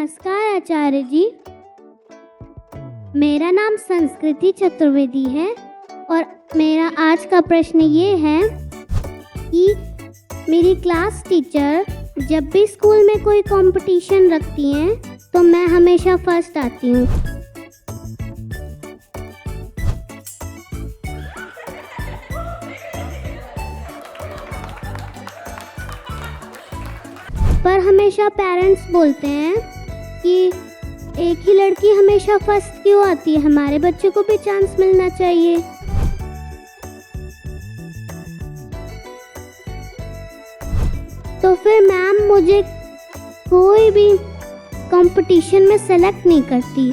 नमस्कार आचार्य जी। मेरा नाम संस्कृति चतुर्वेदी है और मेरा आज का प्रश्न ये है कि मेरी क्लास टीचर जब भी स्कूल में कोई कंपटीशन रखती हैं तो मैं हमेशा फर्स्ट आती हूँ। पर हमेशा पेरेंट्स बोलते हैं कि एक ही लड़की हमेशा फर्स्ट क्यों आती है, हमारे बच्चे को भी चांस मिलना चाहिए। तो फिर मैम मुझे कोई भी कंपटीशन में सेलेक्ट नहीं करती।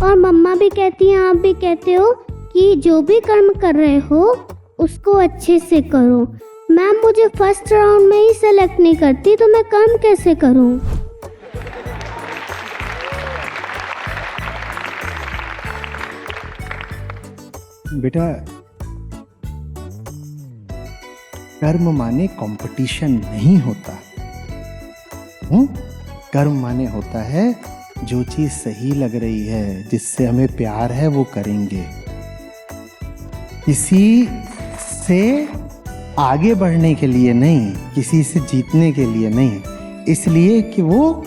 और मम्मा भी कहती हैं, आप भी कहते हो कि जो भी कर्म कर रहे हो उसको अच्छे से करो। मैम मुझे फर्स्ट राउंड में ही सेलेक्ट नहीं करती तो मैं कर्म कैसे करूं? बेटा, कर्म माने कंपटीशन नहीं होता। कर्म माने होता है जो चीज सही लग रही है, जिससे हमें प्यार है वो करेंगे। किसी से आगे बढ़ने के लिए नहीं, किसी से जीतने के लिए नहीं, इसलिए कि वो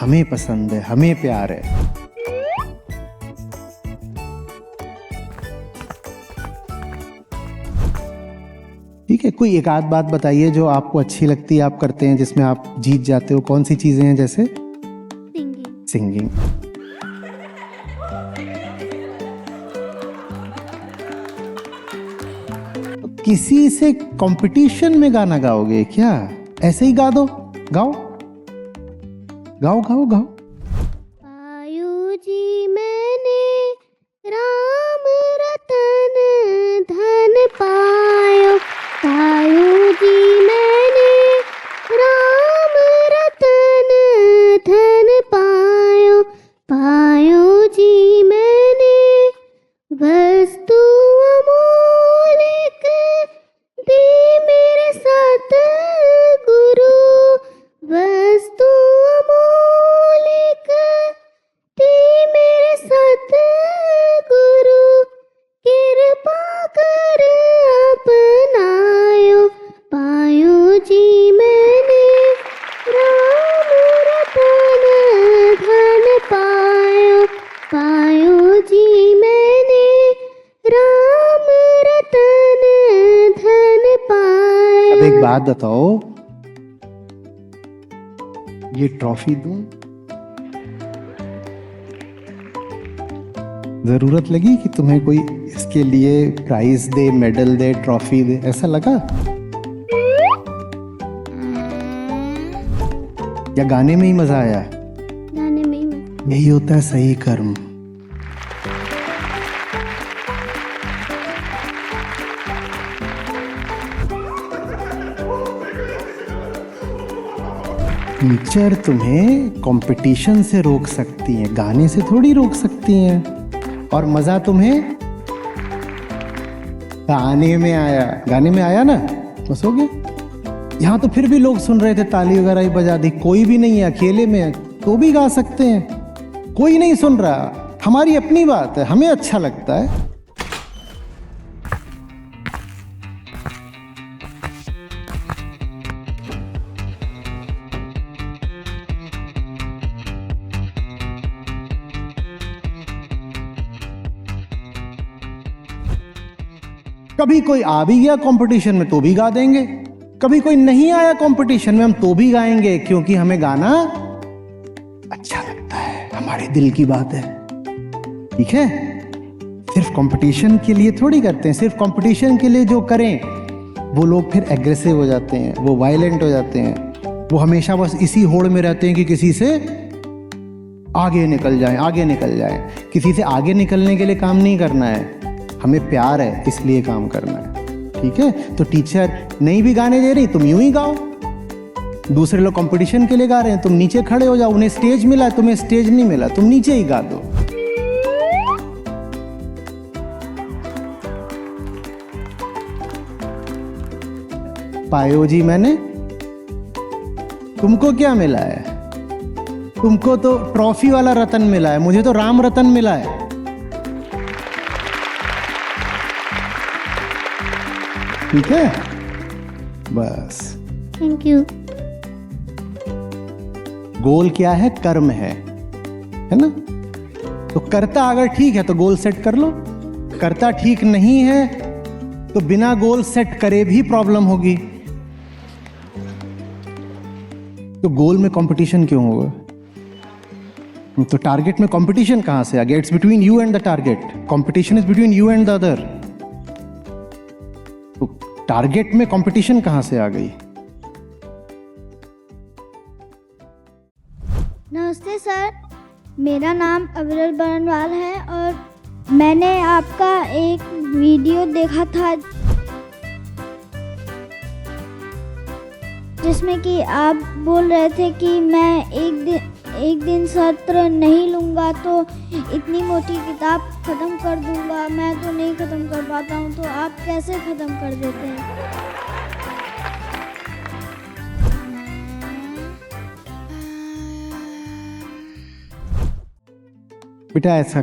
हमें पसंद है, हमें प्यार है। ठीक है, कोई एक आध बात बताइए जो आपको अच्छी लगती है, आप करते हैं, जिसमें आप जीत जाते हो। कौन सी चीजें हैं? जैसे सिंगिंग। किसी से कंपटीशन में गाना गाओगे क्या? ऐसे ही गा दो, गाओ गाओ गाओ गाओ। पायो जी मैंने राम रतन धन पायो, पायो जी मैंने राम रतन धन पायो, पायो जी मैंने वस्तु अमोलिक दी मेरे साथ गुरु, वस्तु अमोलिक दी मेरे साथ गुरु, कृपा कर अपनायो, पायो जी मैंने राम रतन धन पायो, पायो जी मैंने राम रतन धन पायो। अब एक बात बताओ, ये ट्रॉफी दूं? जरूरत लगी कि तुम्हें कोई इसके लिए प्राइज दे, मेडल दे, ट्रॉफी दे? ऐसा लगा? या गाने में ही मजा आया? गाने में ही यही होता है सही कर्म। टीचर तुम्हें कंपटीशन से रोक सकती हैं, गाने से थोड़ी रोक सकती हैं। और मजा तुम्हें गाने में आया, गाने में आया ना, बस हो गया। यहाँ तो फिर भी लोग सुन रहे थे, ताली वगैरह ही बजा दी। कोई भी नहीं है, अकेले में है तो भी गा सकते हैं। कोई नहीं सुन रहा, हमारी अपनी बात है, हमें अच्छा लगता है। कभी कोई आ भी गया कंपटीशन में तो भी गा देंगे, कभी कोई नहीं आया कंपटीशन में हम तो भी गाएंगे, क्योंकि हमें गाना अच्छा लगता है, हमारे दिल की बात है। ठीक है, सिर्फ कंपटीशन के लिए थोड़ी करते हैं। सिर्फ कंपटीशन के लिए जो करें वो लोग फिर एग्रेसिव हो जाते हैं, वो वायलेंट हो जाते हैं, वो हमेशा बस इसी होड़ में रहते हैं कि किसी से आगे निकल जाएं, आगे निकल जाएं। किसी से आगे निकलने के लिए काम नहीं करना है, हमें प्यार है इसलिए काम करना है। ठीक है, तो टीचर नहीं भी गाने दे रही, तुम यूं ही गाओ। दूसरे लोग कंपटीशन के लिए गा रहे हैं, तुम नीचे खड़े हो जाओ। उन्हें स्टेज मिला, तुम्हें स्टेज नहीं मिला, तुम नीचे ही गा दो। पायो जी मैंने। तुमको क्या मिला है? तुमको तो ट्रॉफी वाला रतन मिला है, मुझे तो राम रतन मिला है। ठीक है, बस। Thank you. गोल क्या है? कर्म है ना? तो कर्ता अगर ठीक है तो गोल सेट कर लो, कर्ता ठीक नहीं है तो बिना गोल सेट करे भी प्रॉब्लम होगी। तो गोल में कंपटीशन क्यों होगा? तो टारगेट में कंपटीशन कहां से आ गया? It's between you and the target, competition is between you and the other. तो टारगेट में कंपटीशन कहां से आ गई? नमस्ते सर, मेरा नाम अविरल बरनवाल है और मैंने आपका एक वीडियो देखा था जिसमें कि आप बोल रहे थे कि मैं एक दिन सत्र नहीं लूँगा तो इतनी मोटी किताब ख़त्म कर दूँगा। मैं तो नहीं ख़त्म कर पाता हूँ, तो आप कैसे ख़त्म कर देते हैं? बेटा ऐसा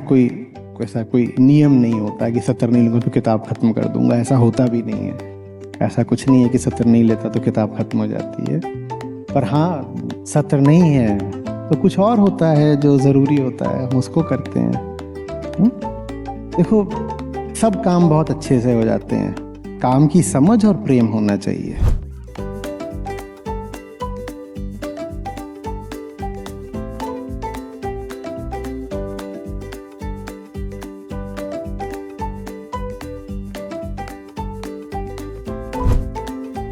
कोई नियम नहीं होता कि सत्र नहीं लूंगा तो किताब खत्म कर दूंगा, ऐसा होता भी नहीं है। ऐसा कुछ नहीं है कि सत्र नहीं लेता तो किताब खत्म हो जाती है। पर हाँ, सत्र नहीं है तो कुछ और होता है जो ज़रूरी होता है, हम उसको करते हैं। देखो, सब काम बहुत अच्छे से हो जाते हैं, काम की समझ और प्रेम होना चाहिए।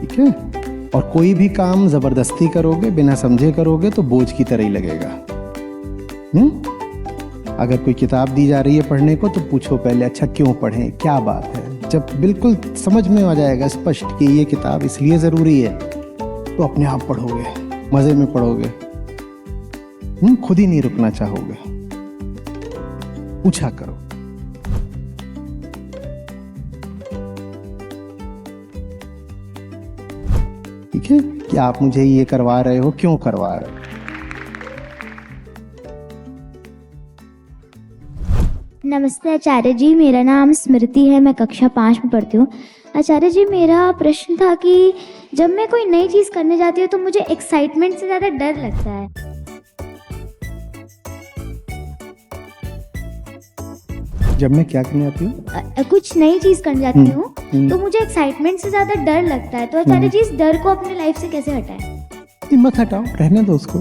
ठीक है? और कोई भी काम जबरदस्ती करोगे, बिना समझे करोगे तो बोझ की तरह ही लगेगा। अगर कोई किताब दी जा रही है पढ़ने को तो पूछो पहले, अच्छा क्यों पढ़ें, क्या बात है। जब बिल्कुल समझ में आ जाएगा स्पष्ट कि ये किताब इसलिए ज़रूरी है तो अपने आप पढ़ोगे, मज़े में पढ़ोगे, खुद ही नहीं रुकना चाहोगे। पूछा करो। ठीक है कि आप मुझे ये करवा रहे हो, क्यों करवा रहे हो? नमस्ते आचार्य जी, मेरा नाम स्मृति है, मैं कक्षा 5 में पढ़ती हूँ। आचार्य जी, मेरा प्रश्न था कि जब मैं कोई नई चीज़ करने जाती हूँ तो मुझे एक्साइटमेंट से ज़्यादा डर लगता है। जब मैं क्या करने आती हूँ? कुछ नई चीज़ करने जाती हूँ तो मुझे एक्साइटमेंट से ज़्यादा डर लगता है। तो आचार्य जी, इस डर को अपनी लाइफ से कैसे हटाएं? मत हटाओ, रहने दो उसको।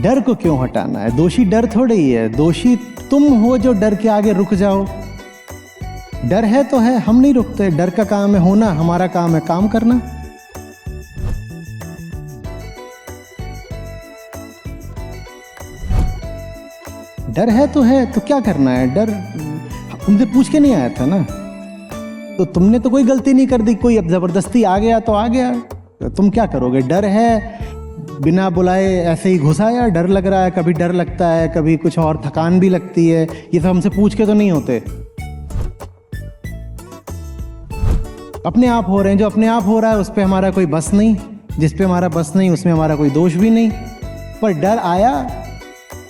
डर को क्यों हटाना है? दोषी डर थोड़े ही है, दोषी तुम हो जो डर के आगे रुक जाओ। डर है तो है, हम नहीं रुकते। डर का काम है होना, हमारा काम है काम करना। डर है तो क्या करना है? डर तुमसे पूछ के नहीं आया था ना, तो तुमने तो कोई गलती नहीं कर दी, कोई अब जबरदस्ती आ गया तो आ गया, तो तुम क्या करोगे? डर है, बिना बुलाए ऐसे ही घुस आया। डर लग रहा है, कभी डर लगता है, कभी कुछ और थकान भी लगती है, ये सब हमसे पूछ के तो नहीं होते, अपने आप हो रहे हैं। जो अपने आप हो रहा है उस पर हमारा कोई बस नहीं, जिस पे हमारा बस नहीं उसमें हमारा कोई दोष भी नहीं। पर डर आया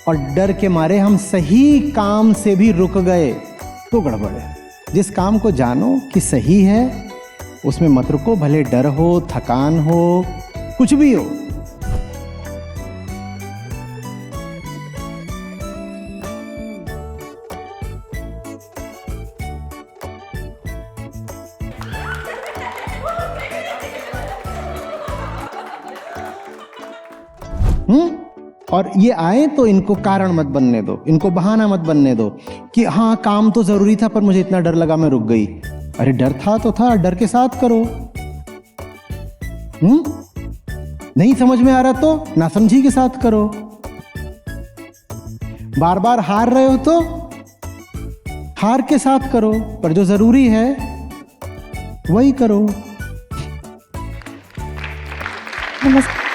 और डर के मारे हम सही काम से भी रुक गए तो गड़बड़ है। जिस काम को जानो कि सही है उसमें मत रुको, भले डर हो, थकान हो, कुछ भी हो। और ये आए तो इनको कारण मत बनने दो, इनको बहाना मत बनने दो कि हाँ काम तो जरूरी था पर मुझे इतना डर लगा मैं रुक गई। अरे डर था तो था, डर के साथ करो। नहीं समझ में आ रहा तो नासमझी के साथ करो। बार बार हार रहे हो तो हार के साथ करो, पर जो जरूरी है वही करो। नमस्कार।